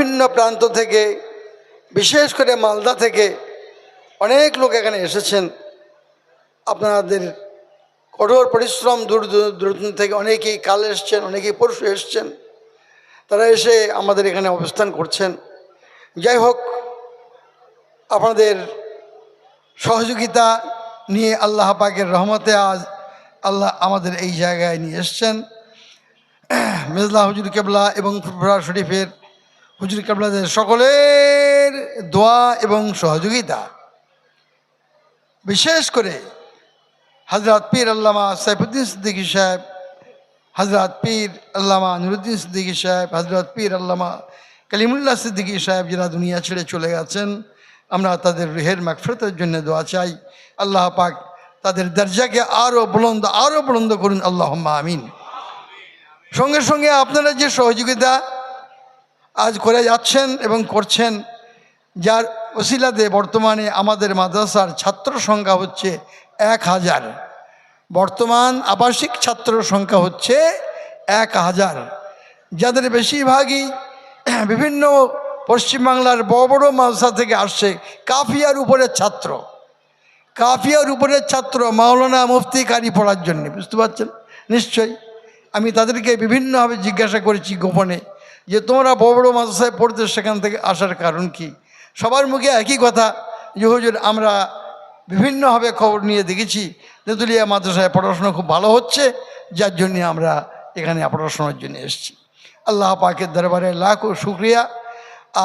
বিভিন্ন প্রান্ত থেকে, বিশেষ করে মালদা থেকে অনেক লোক এখানে এসেছেন। আপনাদের কঠোর পরিশ্রম, দূর দূরান্ত থেকে অনেকেই কাল এসছেন, অনেকেই পরশু এসছেন, তারা এসে আমাদের এখানে অবস্থান করছেন। যাই হোক, আপনাদের সহযোগিতা নিয়ে আল্লাহ পাকের রহমতে আজ আল্লাহ আমাদের এই জায়গায় নিয়ে এসছেন। মেজলা হুজুর কেবলা এবং ফুরফুরা শরীফের হুজুর কেবলাদের সকলের দোয়া এবং সহযোগিতা, বিশেষ করে হজরত পীর আল্লামা সাইফুদ্দিন সিদ্দিকী সাহেব, হজরত পীর আল্লামা নুরুদ্দিন সিদ্দিকী সাহেব, হজরত পীর আল্লামা কালিমুল্লাহ সিদ্দিকী সাহেব যারা দুনিয়া ছেড়ে চলে গেছেন, আমরা তাদের রুহের মাগফিরাতের জন্য দোয়া চাই। আল্লাহ পাক তাদের দরজাকে আরও বুলন্দ করুন, আল্লাহুম্মা আমিন। সঙ্গে সঙ্গে আপনারা যে সহযোগিতা আজ করে যাচ্ছেন এবং করছেন, যার ওসিলাতে বর্তমানে আমাদের মাদ্রাসার ছাত্র সংখ্যা হচ্ছে 1000। বর্তমান আবাসিক ছাত্র সংখ্যা হচ্ছে 1000, যাদের বেশিরভাগই বিভিন্ন পশ্চিমবাংলার বড় বড় মাদ্রাসা থেকে আসছে। কাফিয়ার উপরের ছাত্র মাওলানা মুফতি কারি পড়ার জন্য, বুঝতে পারছেন নিশ্চয়ই। আমি তাদেরকে বিভিন্নভাবে জিজ্ঞাসা করেছি গোপনে, যে তোমরা বড় বড় মাদ্রাসায় পড়তে সেখান থেকে আসার কারণ কি? সবার মুখে একই কথা, যে হুজুর আমরা বিভিন্নভাবে খবর নিয়ে দেখেছি তেঁতুলিয়া মাদ্রাসায় পড়াশোনা খুব ভালো হচ্ছে, যার জন্যে আমরা এখানে পড়াশোনার জন্য এসেছি। আল্লাহ পাকের দরবারে লাখো শুকরিয়া।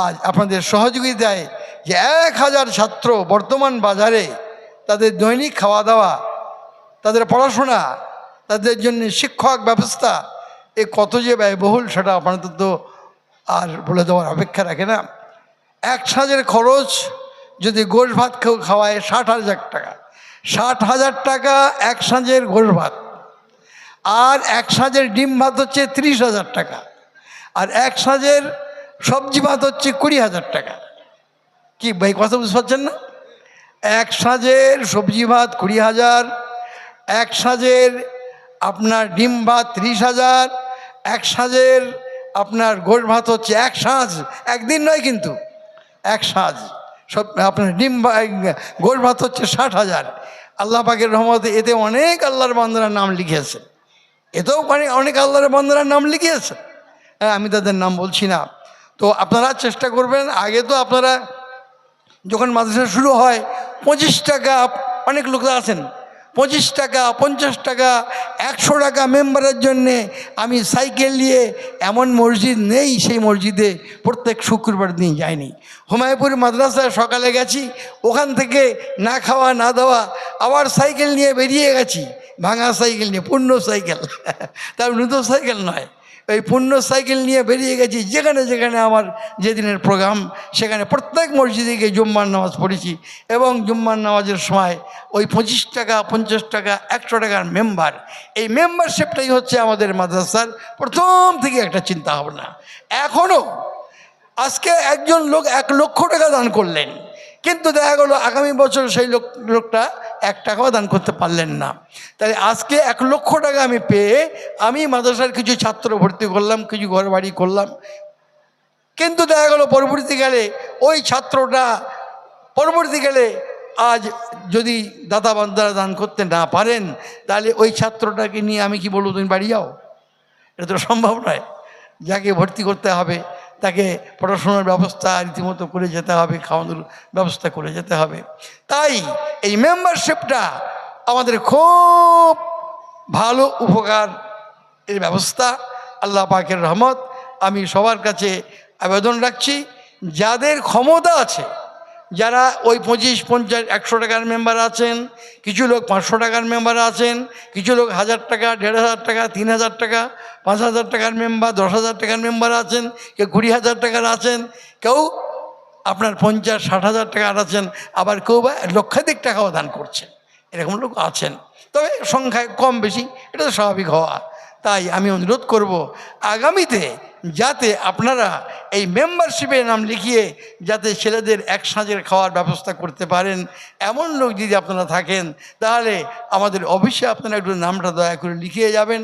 আজ আপনাদের সহযোগিতায় যে 1000 ছাত্র বর্তমান বাজারে, তাদের দৈনিক খাওয়া দাওয়া, তাদের পড়াশোনা, তাদের জন্য শিক্ষক ব্যবস্থা, এ কত যে ব্যয়বহুল সেটা আপনাদের তো আর বলে দেওয়ার অপেক্ষা রাখে না। এক সাঁজের খরচ যদি গোশ ভাত খাওয়ায় 60,000 টাকা, 60,000 টাকা এক সাঁজের গোশ ভাত। আর এক সাঁজের ডিম ভাত হচ্ছে 30,000 টাকা, আর এক সাঁজের সবজি ভাত হচ্ছে 20,000 টাকা। কি ভাই, কথা বুঝতে পারছেন না? এক সাঁজের সবজি ভাত 20,000, এক সাঁজের আপনার ডিম ভাত 30,000, এক সাঁজের আপনার গোশ ভাত হচ্ছে এক সাঁজ, একদিন নয় কিন্তু এক সাঁজ। সব আপনার গোশ ভাত হচ্ছে 60,000। আল্লাহ পাকের রহমতে এতে অনেক আল্লাহর বান্দার নাম লিখিয়েছে, এতেও অনেক আল্লাহর বান্দার নাম লিখিয়েছে। হ্যাঁ, আমি তাদের নাম বলছি না। তো আপনারা চেষ্টা করবেন, আগে তো আপনারা যখন মাদ্রাসা শুরু হয় 25 টাকা, অনেক লোক আছেন 25 টাকা, 50 টাকা, 100 টাকা মেম্বারের জন্যে আমি সাইকেল নিয়ে, এমন মসজিদ নেই সেই মসজিদে প্রত্যেক শুক্রবার দিন যায়নি। হুমায়ুপুর মাদ্রাসায় সকালে গেছি, ওখান থেকে না খাওয়া না দেওয়া আবার সাইকেল নিয়ে বেরিয়ে গেছি, ভাঙা সাইকেল নিয়ে, পূর্ণ সাইকেল, তার নতুন সাইকেল নয়, ওই পূর্ণ সাইকেল নিয়ে বেরিয়ে গেছি। যেখানে যেখানে আমার যেদিনের প্রোগ্রাম, সেখানে প্রত্যেক মসজিদে গিয়ে জুম্মার নামাজ পড়েছি। এবং জুম্মার নামাজের সময় ওই 25 টাকা, 50 টাকা, 100 টাকার মেম্বার, এই মেম্বারশিপটাই হচ্ছে আমাদের মাদ্রাসার প্রথম থেকে একটা চিন্তা ভাবনা। এখনও আজকে একজন লোক 1 লক্ষ টাকা দান করলেন, কিন্তু দেখা গেলো আগামী বছর সেই লোকটা 1 টাকাও দান করতে পারলেন না। তাই আজকে 1 লক্ষ টাকা আমি পেয়ে আমি মাদ্রাসার কিছু ছাত্র ভর্তি করলাম, কিছু ঘর বাড়ি করলাম, কিন্তু দেখা গেলো পরবর্তীকালে ওই ছাত্রটা পরবর্তীকালে আজ যদি দাতা বান্দারা দান করতে না পারেন, তাহলে ওই ছাত্রটাকে নিয়ে আমি কি বলবো, তুমি বাড়ি যাও? এটা তো সম্ভব নয়। যাকে ভর্তি করতে হবে তাকে পড়াশোনার ব্যবস্থা রীতিমতো করে যেতে হবে, খাওয়ানোর ব্যবস্থা করে যেতে হবে। তাই এই মেম্বারশিপটা আমাদের খুব ভালো উপকার এর ব্যবস্থা, আল্লাহ পাকের রহমত। আমি সবার কাছে আবেদন রাখছি, যাদের ক্ষমতা আছে, যারা ওই 25, 50, 100 টাকার মেম্বার আছেন, কিছু লোক 500 টাকার মেম্বার আছেন, কিছু লোক 1000 টাকা, 1500 টাকা, 3000 টাকা, 5000 টাকার মেম্বার, 10,000 টাকার মেম্বার আছেন, কেউ 20,000 টাকার আছেন, কেউ আপনার 50, 60,000 টাকার আছেন, আবার কেউ বা লক্ষাধিক টাকাও দান করছেন, এরকম লোক আছেন। তবে সংখ্যায় কম বেশি, এটা তো স্বাভাবিক হওয়া। তাই আমি অনুরোধ করব, আগামীতে যাতে আপনারা এই মেম্বারশিপে নাম লিখিয়ে যাতে ছেলেদের 1 সাঁজের খাওয়ার ব্যবস্থা করতে পারেন, এমন লোক যদি আপনারা থাকেন, তাহলে আমাদের অফিসে আপনারা একটু নামটা দয়া করে লিখিয়ে যাবেন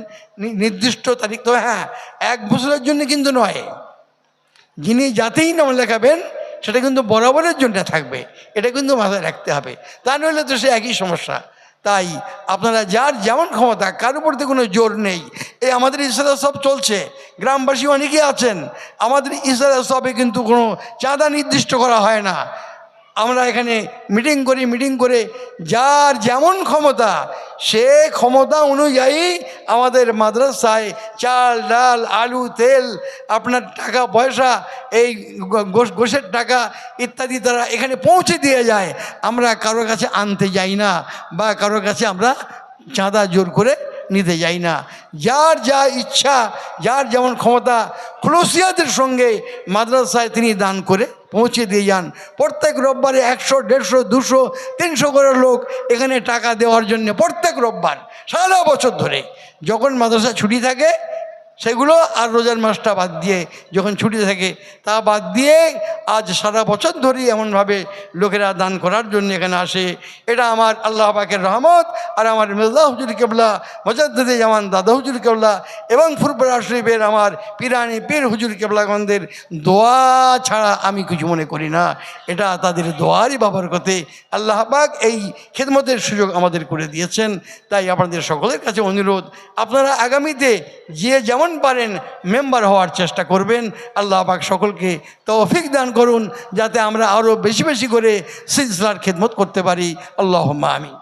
নির্দিষ্ট তারিখ। তো হ্যাঁ, 1 বছরের জন্য কিন্তু নয়, যিনি যাতেই নাম লেখাবেন সেটা কিন্তু বরাবরের জন্য থাকবে, এটা কিন্তু মাথায় রাখতে হবে, তা নইলে তো সে একই সমস্যা। তাই আপনারা যার যেমন ক্ষমতা, কার উপর তো কোনো জোর নেই। এই আমাদের ইসলাম সব চলছে, গ্রামবাসী অনেকেই আছেন, আমাদের ইসলাম সবে কিন্তু কোনো চাঁদা নির্দিষ্ট করা হয় না। আমরা এখানে মিটিং করে যার যেমন ক্ষমতা সে ক্ষমতা অনুযায়ী আমাদের মাদ্রাসায় চাল ডাল আলু তেল আপনার টাকা পয়সা এই গোশের টাকা ইত্যাদি তারা এখানে পৌঁছে দিয়ে যায়। আমরা কারোর কাছে আনতে যাই না বা কারোর কাছে আমরা চাঁদা জোর করে নিতে যাই না। যার যা ইচ্ছা, যার যেমন ক্ষমতা খুলুসিয়াতের সঙ্গে মাদ্রাসায় তিনি দান করে পৌঁছে দিয়ে যান। প্রত্যেক রোববারে 100, 150, 200, 300 করে লোক এখানে টাকা দেওয়ার জন্য প্রত্যেক রোববার সারা বছর ধরে, যখন মাদ্রাসা ছুটি থাকে সেগুলো আর রোজার মাসটা বাদ দিয়ে, যখন ছুটি থাকে তা বাদ দিয়ে আজ সারা বছর ধরেই এমনভাবে লোকেরা দান করার জন্য এখানে আসে। এটা আমার আল্লাহ পাকের রহমত আর আমার মির্জা হুজুর কেবলা মুজাদ্দিদে জামান দাদা হুজুর কেবলা এবং ফুরফুরা শরীফের আমার পিরানি পীর হুজুর কেবলাগণদের দোয়া ছাড়া আমি কিছু মনে করি না। এটা তাদের দোয়ারই বাবরকতে আল্লাহ পাক এই খেদমতের সুযোগ আমাদের করে দিয়েছেন। তাই আপনাদের সকলের কাছে অনুরোধ, আপনারা আগামীতে যে যেমন পারেন মেম্বার হওয়ার চেষ্টা করবেন। আল্লাহ পাক সকলকে তৌফিক দান করুন যাতে আমরা আরও বেশি বেশি করে সিলসিলার খেদমত করতে পারি। আল্লাহুম্মা আমিন।